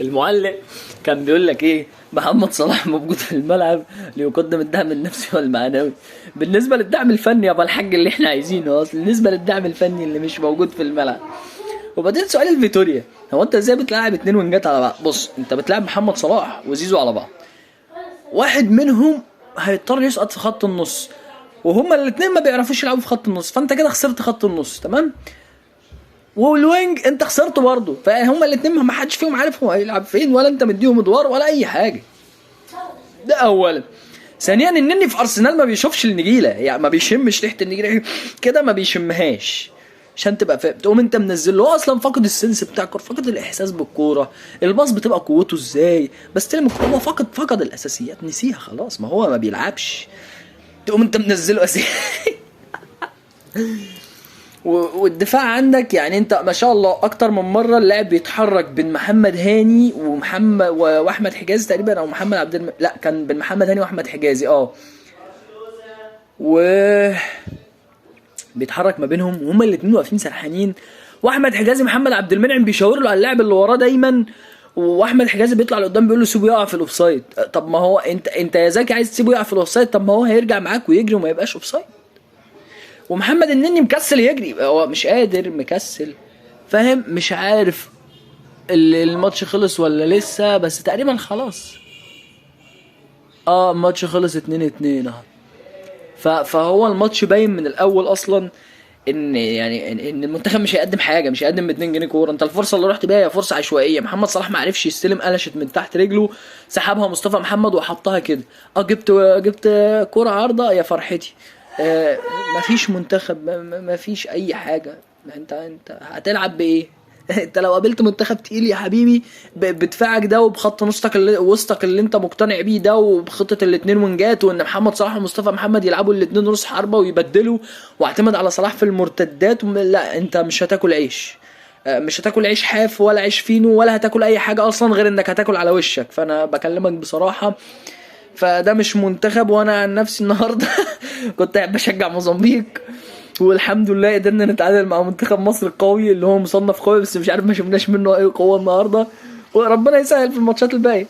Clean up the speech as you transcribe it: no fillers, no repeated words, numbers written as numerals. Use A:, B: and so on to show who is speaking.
A: المعلق كان بيقول لك ايه؟ محمد صلاح موجود في الملعب ليقدم الدعم النفسي والمعنوي. بالنسبه للدعم الفني يابا الحاج اللي احنا عايزينه اصلا، بالنسبه للدعم الفني اللي مش موجود في الملعب. وبعدين سؤال الفيتوريا، هو انت ازاي بتلعب اتنين وينجات على بعض؟ بص انت بتلعب محمد صلاح وزيزو على بعض، واحد منهم هيضطر يسقط في خط النص، وهما الاثنين ما بيعرفوش يلعبوا في خط النص، فانت كده خسرت خط النص تمام. والوينج انت خسرته برضه، فهما الاثنين ما حدش فيهم عارف هو هيلعب فين، ولا انت مديهم ادوار ولا اي حاجه. ده اولا. ثانيا النني في ارسنال ما بيشوفش النجيله، يعني ما بيشمش ريحه النجيله كده، ما بيشمهاش. عشان تبقى فاهم، تقوم انت منزل له، هو اصلا فاقد السنس بتاع الكوره، فاقد الاحساس بالكوره، الباص بتبقى قوته ازاي، بس تلم الكوره هو فقد الاساسيات، نسيها خلاص، ما هو ما بيلعبش. تقوم انت منزله اساسي. والدفاع عندك يعني انت ما شاء الله اكتر من مره اللاعب بيتحرك بين محمد هاني ومحمد واحمد حجازي تقريبا، او محمد لا كان بين محمد هاني واحمد حجازي و بيتحرك ما بينهم وهما الاثنين واقفين سرحانين، واحمد حجازي محمد عبد المنعم بيشاور له على اللاعب اللي وراه دايما، واحمد حجازي بيطلع لقدام بيقول له سيبه يقع في الاوفسايد. طب ما هو انت يا زكي عايز تسيبه يقع في الاوفسايد، طب ما هو هيرجع معاك ويجري وما يبقاش اوفسايد. ومحمد النني مكسل يجري، هو مش قادر، مكسل، فاهم، مش عارف الماتش خلص ولا لسه، بس تقريبا خلاص. الماتش خلص 2-2 اهو. فهو الماتش باين من الاول اصلا ان يعني ان المنتخب مش هيقدم حاجه، مش هيقدم ب 2 جنيه كوره. انت الفرصه اللي رحت بيها هي فرصه عشوائيه، محمد صلاح ما عرفش يستلم، قلشت من تحت رجله، سحبها مصطفى محمد وحطها كده. جبت كوره عارضه يا فرحتي. مفيش منتخب، مفيش اي حاجه. انت هتلعب بايه؟ انت لو قابلت منتخب تقيل يا حبيبي بدفاعك ده وبخط وسطك اللي انت مقتنع بيه ده، وبخطه الاثنين وينجات، وان محمد صلاح ومصطفى محمد يلعبوا الاثنين رؤوس حربه ويبدلوا، واعتمد على صلاح في المرتدات، لا انت مش هتاكل عيش، مش هتاكل عيش حاف ولا عيش فينو، ولا هتاكل اي حاجه اصلا غير انك هتاكل على وشك. فانا بكلمك بصراحه، فده مش منتخب. وانا عن نفسي النهارده كنت قاعد بشجع موزمبيق، والحمد لله قدرنا نتعادل مع منتخب مصر القوي اللي هو مصنف قوي، بس مش عارف ما شفناش منه اي قوه النهارده، وربنا يسهل في الماتشات الباقيه.